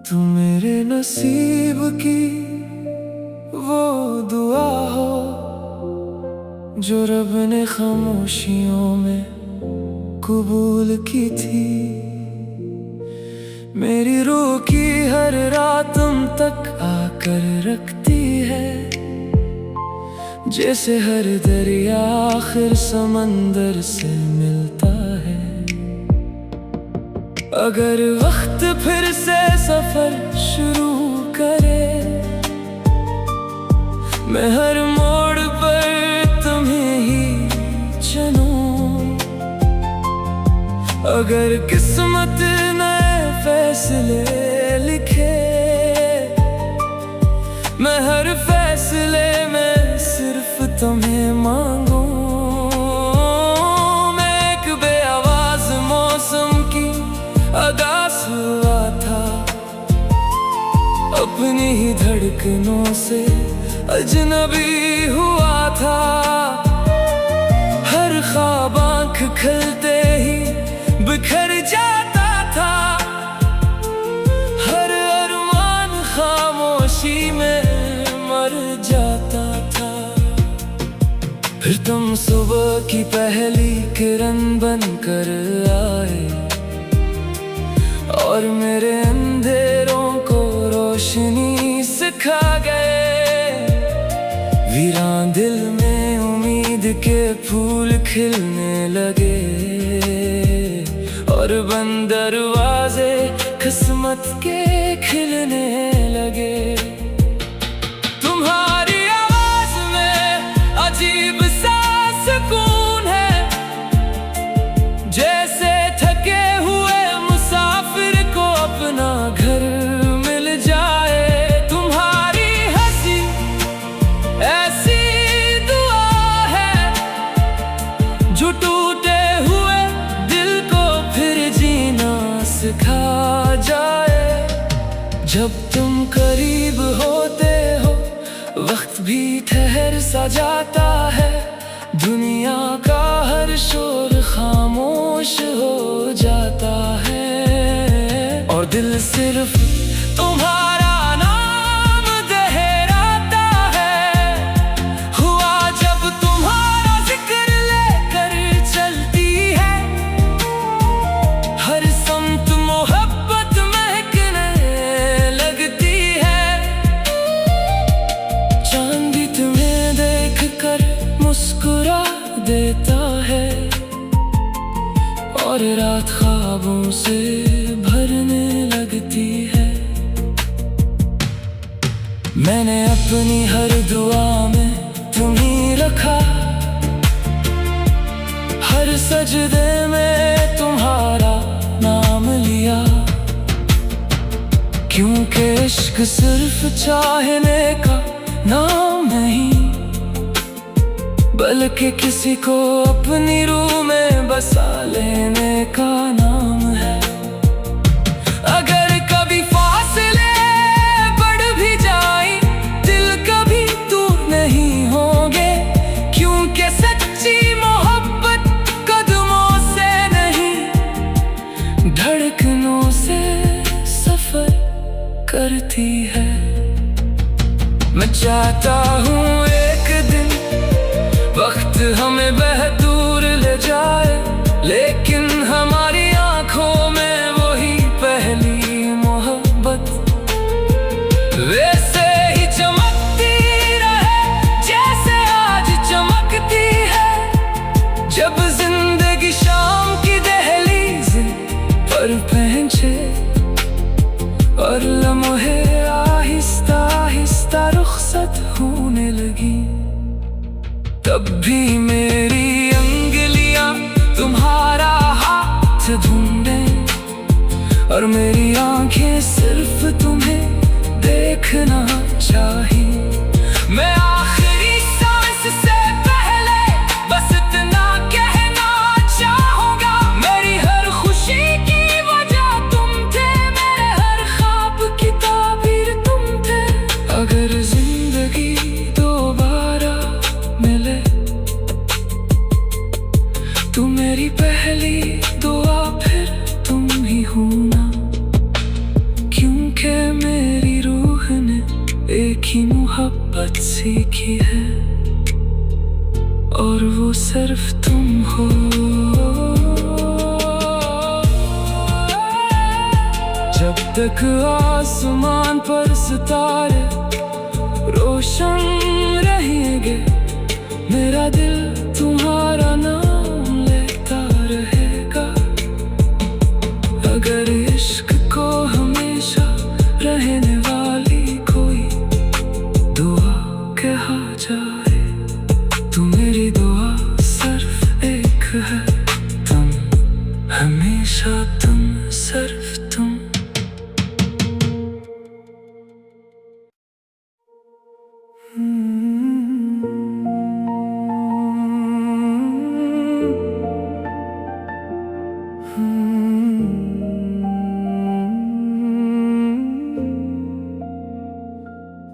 तू मेरे नसीब की वो दुआ हो जो रब ने खामोशियों में कबूल की थी। मेरी रूह की हर रात तुम तक आकर रखती है, जैसे हर दरिया आखिर समंदर से मिलता है। अगर वक्त फिर से सफर शुरू करे, मैं हर मोड़ पर तुम्हें ही चुनूं। अगर किस्मत नए फैसले लिखे, मैं हर फैसले में सिर्फ तुम्हें मांगूं। मैं एक बेआवाज मौसम की आगाज़ हुआ था, अपनी ही धड़कनों से अजनबी हुआ था। हर ख्वाब आँख खुलते ही बिखर जाता था, हर अरमान खामोशी में मर जाता था। फिर तुम सुबह की पहली किरण बनकर आए और मेरे अंधेरों को रोशनी सिखा गए। वीरान दिल में उम्मीद के फूल खिलने लगे और बंद दरवाजे किस्मत के खिलने लगे। तुम्हारी आवाज में अजीब सा सुकून है, जैसे थके हुए मुसाफिर को अपना घर मिल जाए। तुम्हारी हंसी ऐसी दुआ है जो टूटे हुए दिल को फिर जीना सिखा जाए। जब तुम करीब होते हो वक्त भी ठहर सा जाता है, दुनिया का हर शोर खामोश हो जाता है और दिल सिर्फ तुम्हारा नाम दोहराता है। हुआ जब तुम्हारा जिक्र लेकर चलती है, हर संत मोहब्बत महकने लगती है। चांद भी तुम्हें देख कर मुस्कुरा देता है और रात ख्वाबों से भरने लगती है। मैंने अपनी हर दुआ में तुम्हीं रखा, हर सजदे में तुम्हारा नाम लिया। क्योंकि इश्क सिर्फ चाहने का नाम नहीं, बल्कि किसी को अपनी रूह में बसा लेने का नाम है। अगर कभी फासले बढ़ भी जाए, दिल कभी दूर नहीं होंगे। क्योंकि सच्ची मोहब्बत कदमों से नहीं, धड़कनों से सफर करती है। मैं चाहता हूँ एक दिन वक्त हमें बहुत दूर ले जाए, लेकिन हमारी आंखों में वही पहली मोहब्बत वैसे ही चमकती रहे जैसे आज चमकती है। जब जिंदगी शाम की दहलीज पर पहुंचे और लम्हे आहिस्ता आहिस्ता रुखसत होने लगी, तब भी मेरी अंगलियां तुम्हारा हाथ ढूंढे और मेरी आंखें सिर्फ तुम्हें देखना चाहिए। मैं आखिरी सांस से पहले बस इतना कहना चाहूंगा, मेरी हर खुशी की वजह तुम थे, मेरे हर ख्वाब की ताबीर तुम थे। अगर जिंदगी दोबारा मिले तू मेरी पहली दुआ फिर तुम ही होना। क्योंकि मोहब्बत सीखी है और वो सिर्फ तुम हो। जब तक आसमान पर सितारे रोशन रहेंगे, मेरा दिल तुम्हारा नाम लेता रहेगा। अगर इश्क को हमेशा रहने वाली कोई दुआ कहा जाए, तो मेरी दुआ सिर्फ एक है, तुम हमेशा तुम, सिर्फ तुम।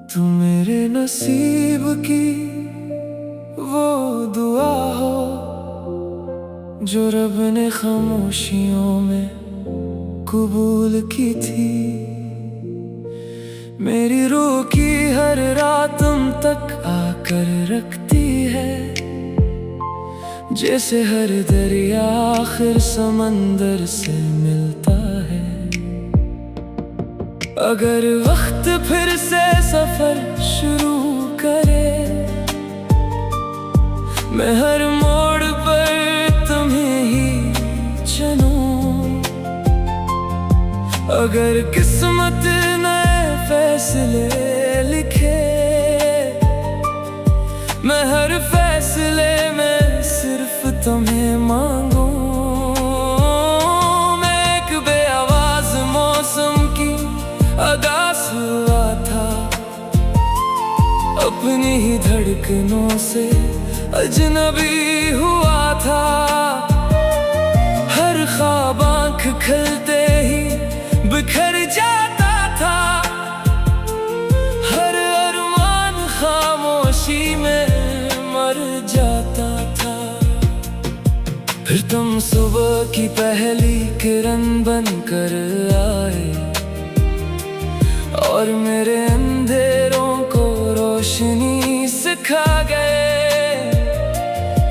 तू मेरे नसीब की वो दुआ हो जो रब ने खामोशियों में कबूल की थी। मेरी रूह की हर रात तुम तक आकर रखती है, जैसे हर दरिया आखिर समंदर से मिलता है। अगर वक्त फिर से सफर शुरू करे, मैं हर मोड़ पर तुम्हें ही चुनूं। अगर किस्मत नए फैसले लिखे, मैं हर फैसले में सिर्फ तुम्हें मांगूं। मैं एक बेआवाज मौसम की अदा हुआ था, अपनी ही धड़कनों से अजनबी हुआ था। हर ख्वाब आँख खुलते ही बिखर जाता था, हर अरमान खामोशी में मर जाता था। फिर तुम सुबह की पहली किरण बनकर आए और मेरे अंधेरों को रोशनी सिखा गए।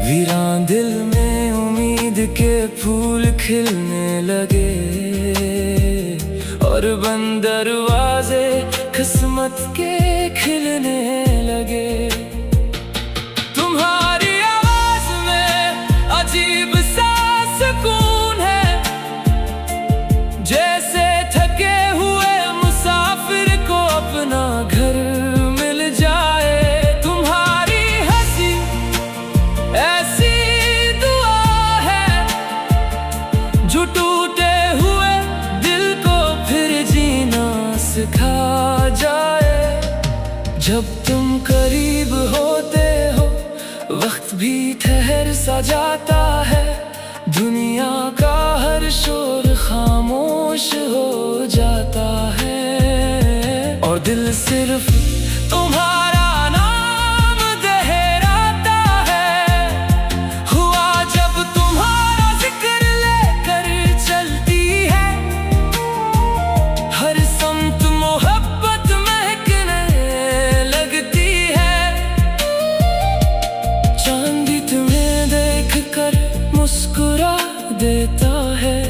वीरान दिल में उम्मीद के फूल खिलने लगे और बंद दरवाजे किस्मत के खिलने लगे। तुम्हारी आवाज में अजीब सा सुकून है, जैसे थके हुए मुसाफिर को अपना घर मिल जाए। तुम्हारी हंसी ऐसी दुआ है जो टूटे हुए दिल को फिर जीना सिखा जाए। जब तुम करीब होते हो वक्त भी ठहर सा जाता है, दुनिया का हर शोर खामोश हो जाता है और दिल सिर्फ तुम्हारा नाम दोहराता है। हुआ जब तुम्हारा जिक्र लेकर चलती है, हर समत मोहब्बत महकने लगती है। चांदी तुम्हें देख कर मुस्कुरा देता है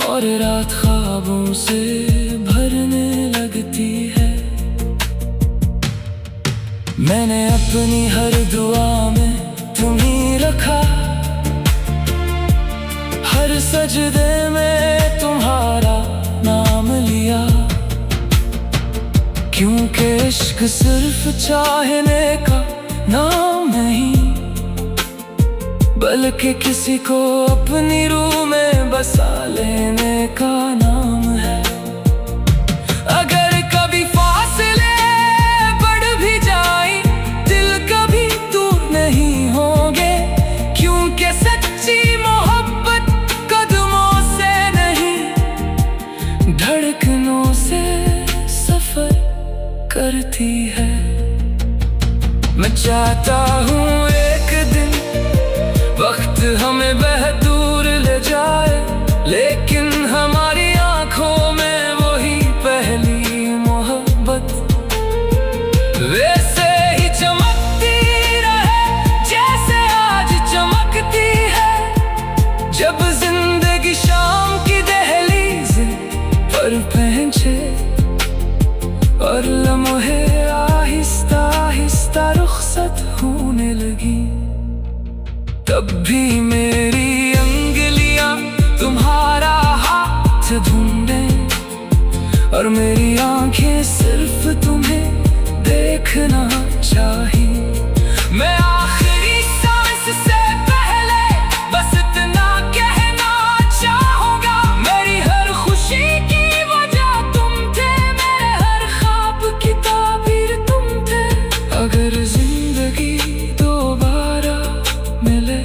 और रात ख्वाबों से भरने लगती है। मैंने अपनी हर दुआ में तुम्हीं रखा, हर सजदे में तुम्हारा नाम लिया। क्योंकि इश्क सिर्फ चाहने का नाम नहीं, बल्कि किसी को अपनी रूह में बसा लेने का नाम है। अगर कभी फासले बढ़ भी जाए, दिल कभी दूर नहीं होंगे, क्योंकि सच्ची मोहब्बत कदमों से नहीं धड़कनों से सफर करती है। मैं चाहता हूँ एक दिन वक्त हमें बहुत दूर ले जाए, लेकिन हमारी आंखों में वही पहली मोहब्बत और पहचे और लम्हे आहिस्ता आहिस्ता रुखसत होने लगी। तब भी मेरी अंगुलियां तुम्हारा हाथ ढूंढे और मेरी आंखें सिर्फ तुम्हें देखना चाहिए। मैं आखिरी सांस से पहले बस इतना कहना चाहूंगा, मेरी हर खुशी की वजह तुम थे, मेरे हर ख्वाब की ताबीर तुम थे। अगर जिंदगी दोबारा मिले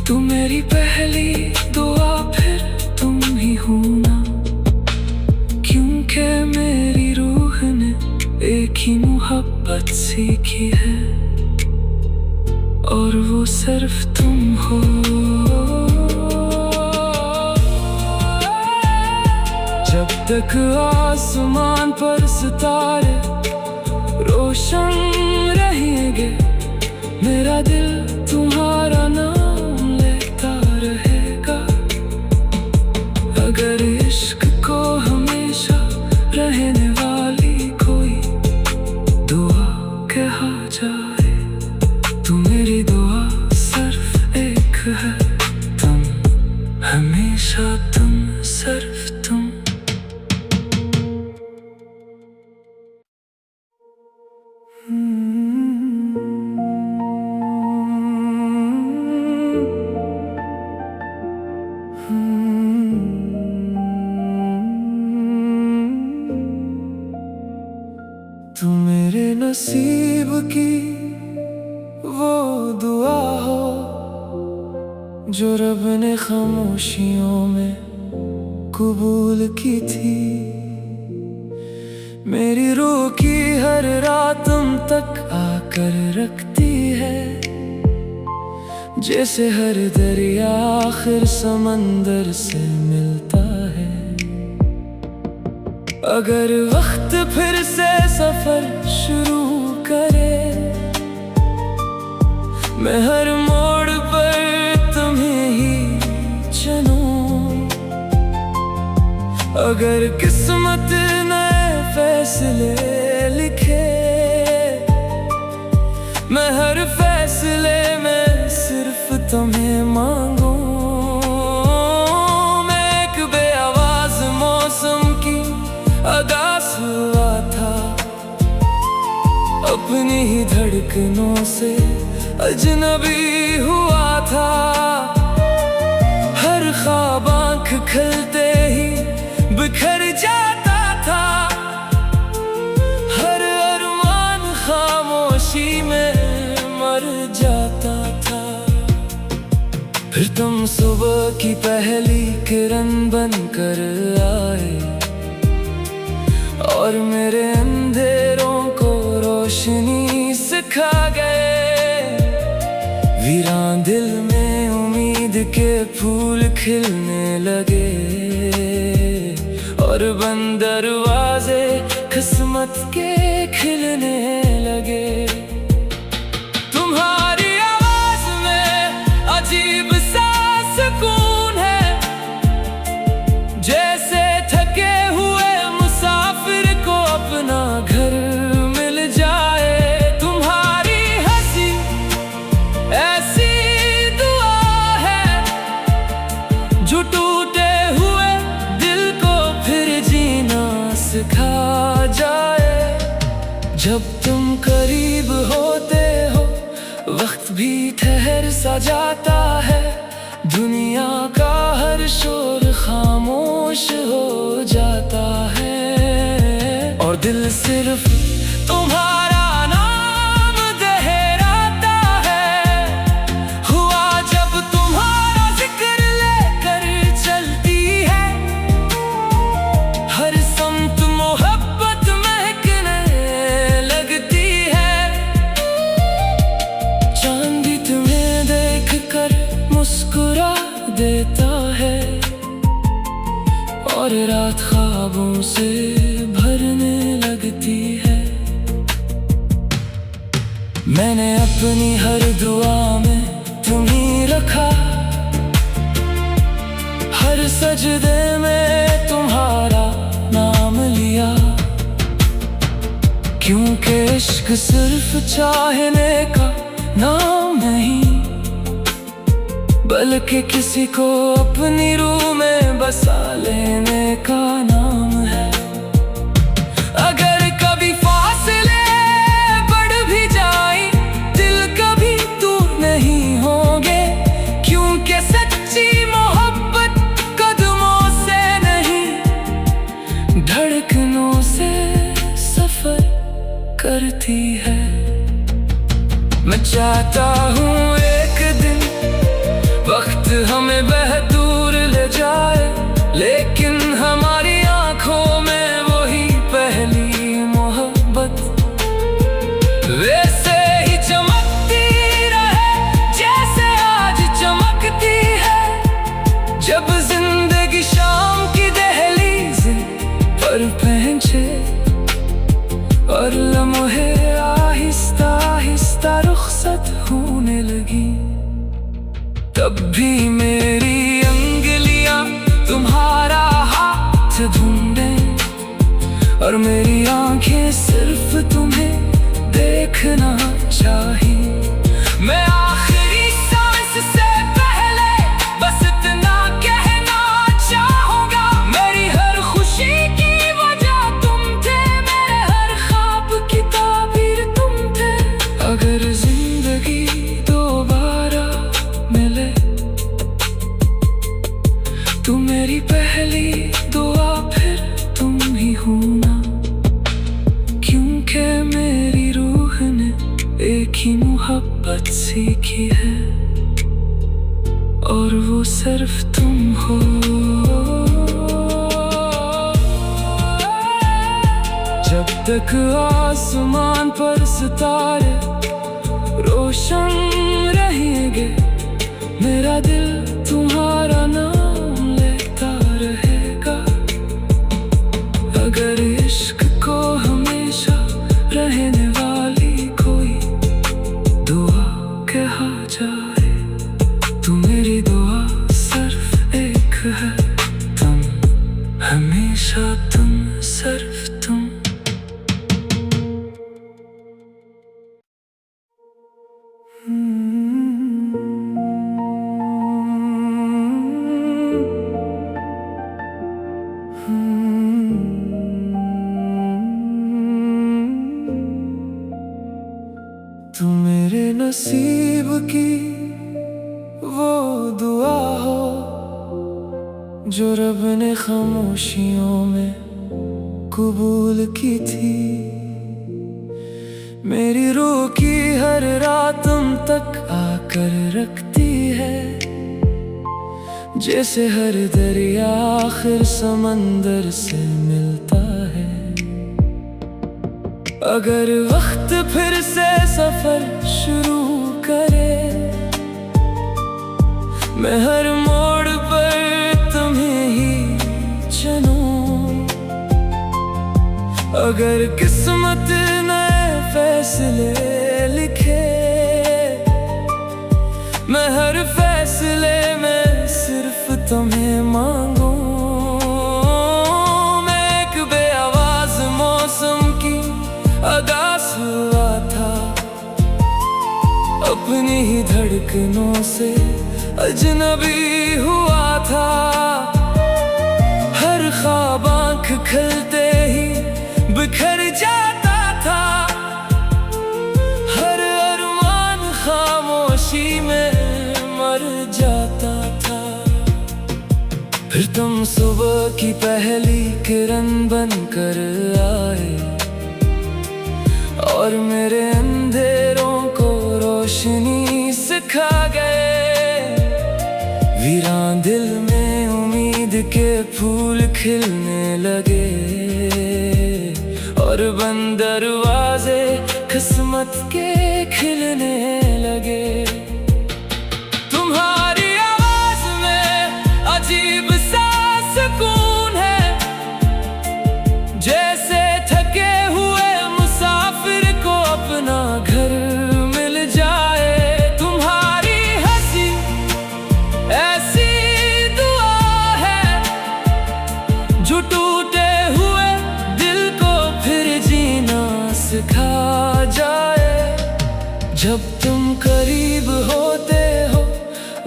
तो मेरी पहली दुआ फिर तुम ही होना, क्योंकि मेरी रूह ने एक ही मोहब्बत सीखी है और वो सिर्फ तुम हो। जब तक आसमान पर सितारे रोशन रहेंगे, मेरा दिल तुम्हारा नाम लेता रहेगा। अगर इश्क को हमेशा रहने वाली कोई दुआ कहा जाए तो मेरी दुआ सिर्फ एक है, तुम हमेशा तुम सिर्फ तुम। तू मेरे नसीब की वो दुआ हो जो रब ने खामोशियों में कबूल की थी। मेरी रूह की हर रात तुम तक आकर रखती है, जैसे हर दरिया आखिर समंदर से मिलता है। अगर वक्त फिर से सफर शुरू करे, मैं हर मोड़ पर तुम्हें ही चुनूं। अगर किस्मत नए फैसले लिखे, मैं हर फैसले में सिर्फ तुम्हें मांगूं। मैं एक बेआवाज मौसम की अदा हुआ था, अपनी ही धड़कनों से अजनबी हुआ था। हर ख्वाब आँख खुलते ही बिखर जाता था, हर अरमान खामोशी में मर जाता था। फिर तुम सुबह की पहली किरण बनकर आए और मेरे अंधेरों को रोशनी सिखा गए। वीरान दिल में उम्मीद के फूल खिलने लगे और बंद दरवाजे किस्मत के खिलने लगे। तुम्हारी आवाज में अजीब सा सुकून है, जैसे थके हुए मुसाफिर को अपना घर मिल जाए। तुम्हारी हंसी ऐसी दुआ है जो टूटे हुए दिल को फिर जीना सिखा जाए। जब तुम करीब होते हो वक्त भी ठहर सा जाता है, दुनिया का हर शोर खामोश हो जाता है और दिल सिर्फ तुम्हारा नाम दोहराता है। हुआ जब तुम्हारा जिक्र लेकर चलती है, हर संत मोहब्बत महकने लगती है। चांदी तुम्हें देख कर मुस्कुरा देता है और रात ख्वाबों से भरने लगती है। मैंने अपनी हर दुआ में तुम्हीं रखा, हर सजदे में तुम्हारा नाम लिया, क्योंकि इश्क सिर्फ चाहने का नाम नहीं, बल्कि किसी को अपनी रूह में बसा लेने का नाम है। अगर कभी फासले बढ़ भी जाए, दिल कभी दूर नहीं होंगे, क्योंकि सच्ची मोहब्बत कदमों से नहीं, धड़कनों से सफर करती है। मैं चाहता हूँ एक दिन वक्त हमें दूर ले जाए, लेकिन हमारी आंखों में वही पहली मोहब्बत वैसे ही चमकती रहे जैसे आज चमकती है। जब जिंदगी शाम की दहलीज पर पहुंचे और लम्हे आहिस्ता आहिस्ता रुखसत होने लगी, तब भी मेरी अंगलियां तुम्हारा हाथ ढूंढे और मेरी आंखें सिर्फ तुम्हें देखना चाहिए। मैं आखिरी सांस से पहले बस इतना कहना चाहूंगा, मेरी हर खुशी की वजह तुम थे, मेरे हर ख्वाब की ताबीर तुम थे। अगर जिंदगी दोबारा मिले तू मेरी पहली दुआ फिर तुम ही होना, क्योंकि मेरी रूह ने एक ही मोहब्बत सीखी है और वो सिर्फ तुम हो। जब तक आसमान पर सितारे रोशन रहेंगे, मेरा दिल तुम्हारा नाम लेता रहेगा। अगर इश्क को हमेशा रहने वाली कोई दुआ कहा जाए, तो मेरी दुआ सिर्फ एक है, तुम हमेशा तुम सिर्फ तुम। तू मेरे नसीब की वो दुआ हो जो रब ने खामोशियों में कबूल की थी। मेरी रूह की हर रात तुम तक आकर रखती है, जैसे हर दरिया आखिर समंदर से मिलता है। अगर वक्त फिर से सफर शुरू करे, मैं हर मोड़ पर तुम्हें ही चुनूं। अगर किस्मत नए फैसले लिखे, मैं हर फैसले में सिर्फ तुम्हें मांगूं। मैं एक बेआवाज मौसम की अदास हुआ था, अपनी ही धड़कनों से अजनबी हुआ था। हर ख्वाब आँख खुलते ही बिखर जाता था, हर अरमान खामोशी में मर जाता था। फिर तुम सुबह की पहली किरण बनकर आए और मेरे अंधेरों को रोशनी सिखा गए। वीरान दिल में उम्मीद के फूल खिलने लगे और बंद दरवाजे किस्मत के खिलने लगे। तुम्हारी आवाज में अजीब सा सुकून है, जैसे थके हुए मुसाफिर को अपना घर मिल जाए। तुम्हारी हंसी ऐसी दुआ है जो टूटे हुए दिल को फिर जीना सिखा जाए। जब तुम करीब होते हो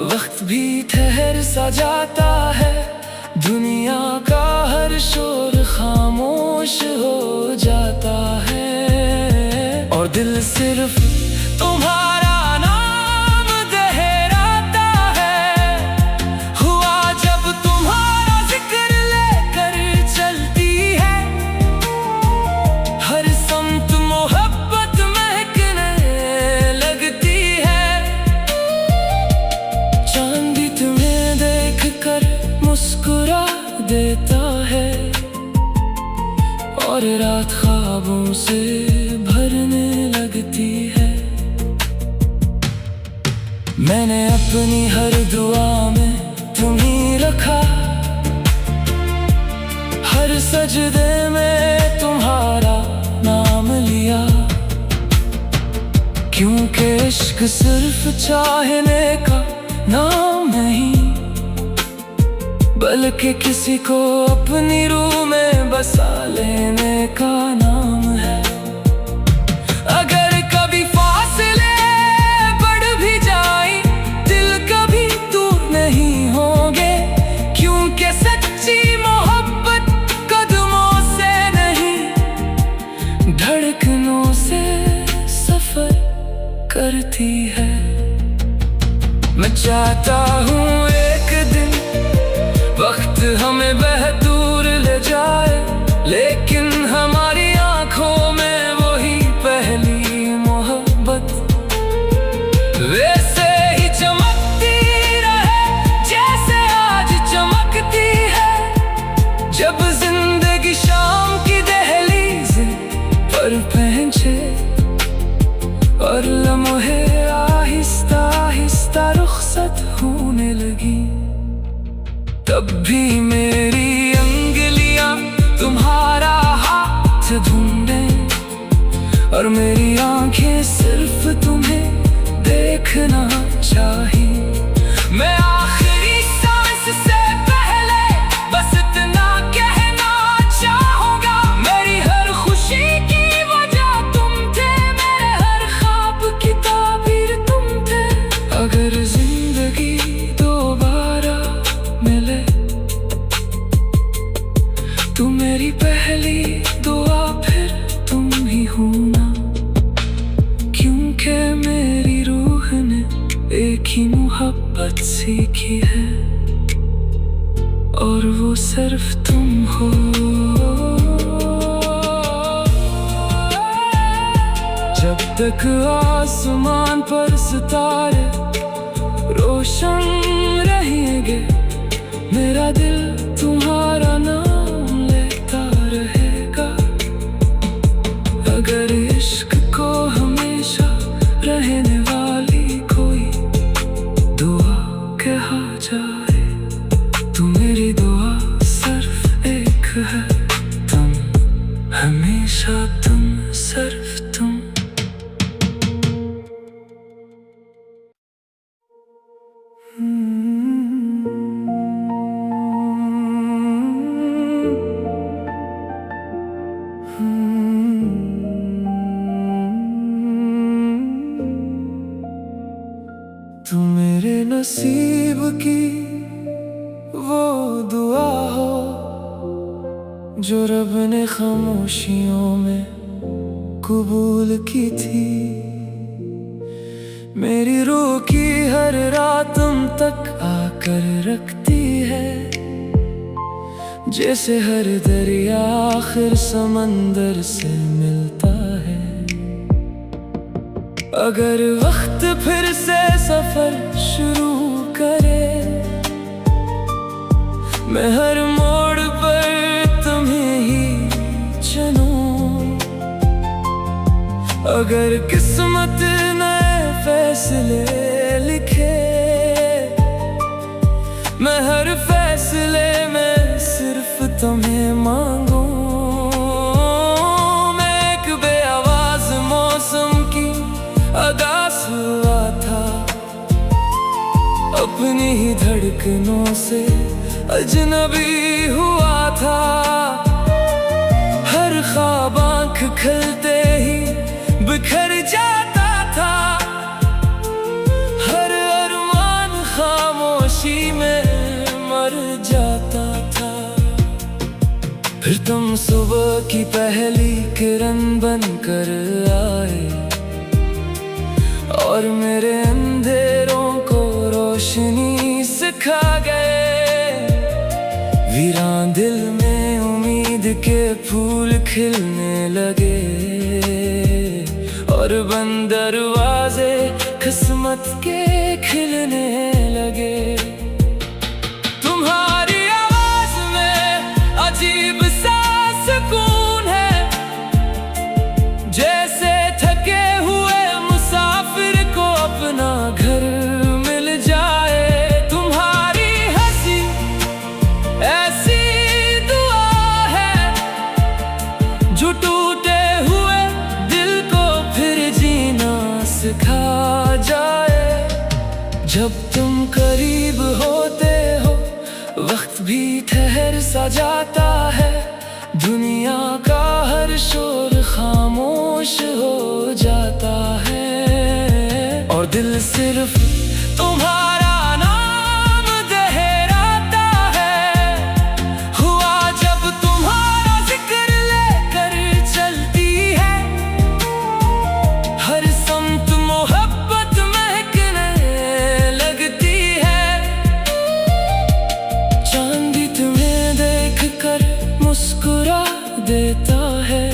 वक्त भी ठहर सा जाता है, दुनिया का हर शोर खामोश हो जाता है और दिल सिर्फ तुम्हारा नाम दोहराता है। हुआ जब तुम्हारा जिक्र लेकर चलती है, हर समत मोहब्बत महकने लगती है। चांद भी तुम्हें देख कर मुस्कुरा देता है और रात ख्वाबों से भरने लगती है। मैंने अपनी हर दुआ में तुम्हीं रखा, हर सजदे में तुम्हारा नाम लिया। क्योंकि इश्क सिर्फ चाहने का नाम नहीं, बल्कि किसी को अपनी रूह में बसा लेने का नाम है। अगर कभी फासले बढ़ भी जाए, दिल कभी दूर नहीं होंगे। क्योंकि सच्ची मोहब्बत कदमों से नहीं, धड़कनों से सफर करती है। मैं चाहता हूँ एक दिन वक्त हमें दूर ले जाए, लेकिन हमारी आंखों में वही पहली मोहब्बत वैसे ही चमकती रहे जैसे आज चमकती है। जब जिंदगी शाम की दहलीज पर पहुंचे और लम्हे आहिस्ता आहिस्ता रुखसत होने लगी, तब भी मेरी अंगुलियां तुम्हारा हाथ ढूंढे और मेरी आंखें सिर्फ तुम्हें देखना चाहिए। मैं आखिरी सांस से पहले बस इतना कहना चाहूंगा, मेरी हर खुशी की वजह तुम थे, मेरे हर ख्वाब की ताबीर तुम थे। अगर जिंदगी दोबारा मिले तू मेरी पहली दुआ फिर तुम ही होना। क्योंकि मेरी रूह ने एक ही मोहब्बत सीखी है और वो सिर्फ तुम हो। जब तक आसमान पर सितारे रोशन रहेंगे, मेरा दिल तुम्हारा नाम लेता रहेगा। अगर इश्क को हमेशा रहने वाली कोई दुआ कहा जाए, तो मेरी दुआ सिर्फ एक है, तुम हमेशा तुम सिर्फ तुम। तू मेरे नसीब की वो दुआ हो जो रब ने खामोशियों में कबूल की थी। मेरी रूह की हर रात तुम तक आकर रखती है, जैसे हर दरिया आखिर समंदर से मिलता है। अगर वक्त फिर से सफर शुरू करे, मैं हर मोड़ पर तुम्हें ही चुनूं। अगर किस्मत नए फैसले लिखे, मैं हर फैसले में सिर्फ तुम्हें मांगूं। मैं एक बेआवाज मौसम की अदा हुआ था, अपनी ही धड़कनों से अजनबी हुआ था। फिर तुम सुबह की पहली किरण बनकर आए और मेरे अंधेरों को रोशनी सिखा गए। वीरान दिल में उम्मीद के फूल खिलने लगे और बंद दरवाजे किस्मत के खिलने लगे। तुम्हारी आवाज में अजीब सा सुकून है, जैसे थके हुए मुसाफिर को अपना घर मिल जाए। तुम्हारी हंसी ऐसी दुआ है जो टूटे हुए दिल को फिर जीना सिखा जाए। जब तुम करीब होते हो वक्त भी ठहर सा जाता है, दुनिया का हर शोर खामोश हो जाता है और दिल सिर्फ तुम्हारा नाम दोहराता है। हुआ जब तुम्हारा जिक्र लेकर चलती है, हर समत मोहब्बत महकने लगती है। चांद भी तुम्हें देख कर मुस्कुरा देता है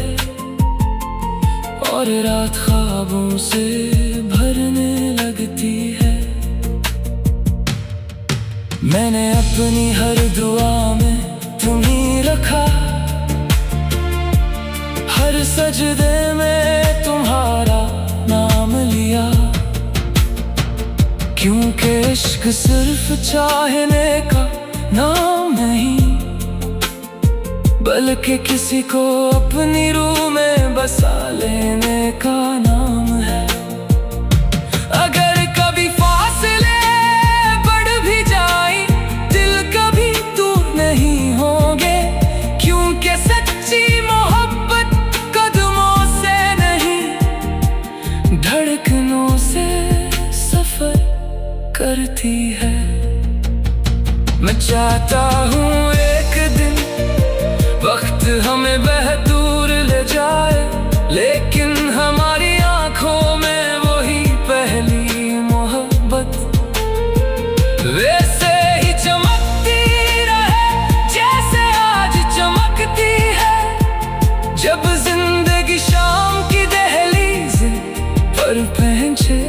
और रात ख्वाबों से भरने लगती है। मैंने अपनी हर दुआ में तुम्हीं रखा, हर सजदे में तुम्हारा नाम लिया, क्योंकि इश्क सिर्फ चाहने का नाम नहीं, बल्कि किसी को अपनी रूह में बसा लेने का नाम है। अगर कभी फासले बढ़ भी जाए, दिल कभी दूर नहीं होंगे, क्योंकि सच्ची मोहब्बत कदमों से नहीं धड़कनों से सफर करती है। मैं चाहता हूँ एक दिन वक्त हमें दूर ले जाए, लेकिन हमारी आंखों में वही पहली मोहब्बत वैसे ही चमकती रहे जैसे आज चमकती है। जब जिंदगी शाम की दहलीज पर पहुंचे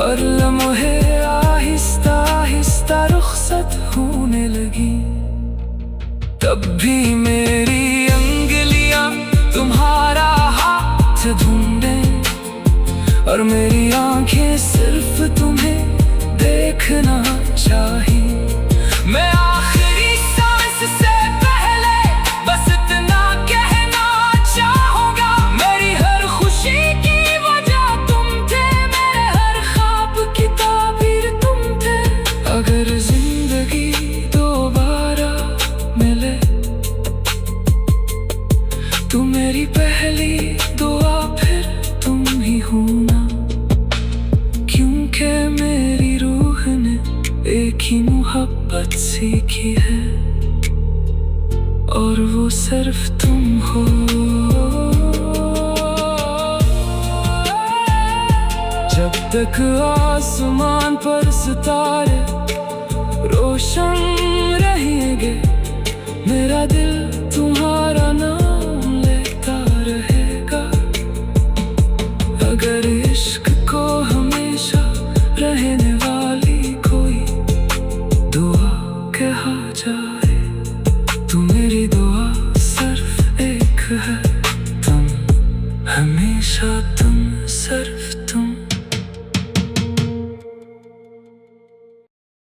और लम्हे आहिस्ता आहिस्ता रुखसत होने लगी, तब भी मेरी अंगुलियां तुम्हारा हाथ ढूंढे और मेरी आंखें सिर्फ तुम्हें देखना चाहिए। मैं आखिरी सांस से पहले बस इतना कहना चाहूंगा, मेरी हर खुशी की वजह तुम थे, मेरे हर ख्वाब की ताबीर तुम थे। अगर जिंदगी दोबारा मिले तू मेरी पहली दुआ फिर तुम ही होना, क्योंकि मेरी रूह ने एक ही मोहब्बत सीखी है और वो सिर्फ तुम हो। जब तक आसमान पर सितारे रोशन रहेंगे, मेरा दिल तुम्हारा नाम लेता रहेगा। अगर इश्क को हमेशा रहने वाली कोई दुआ कहा जाए, तो मेरी दुआ सिर्फ एक है, तुम हमेशा तुम सिर्फ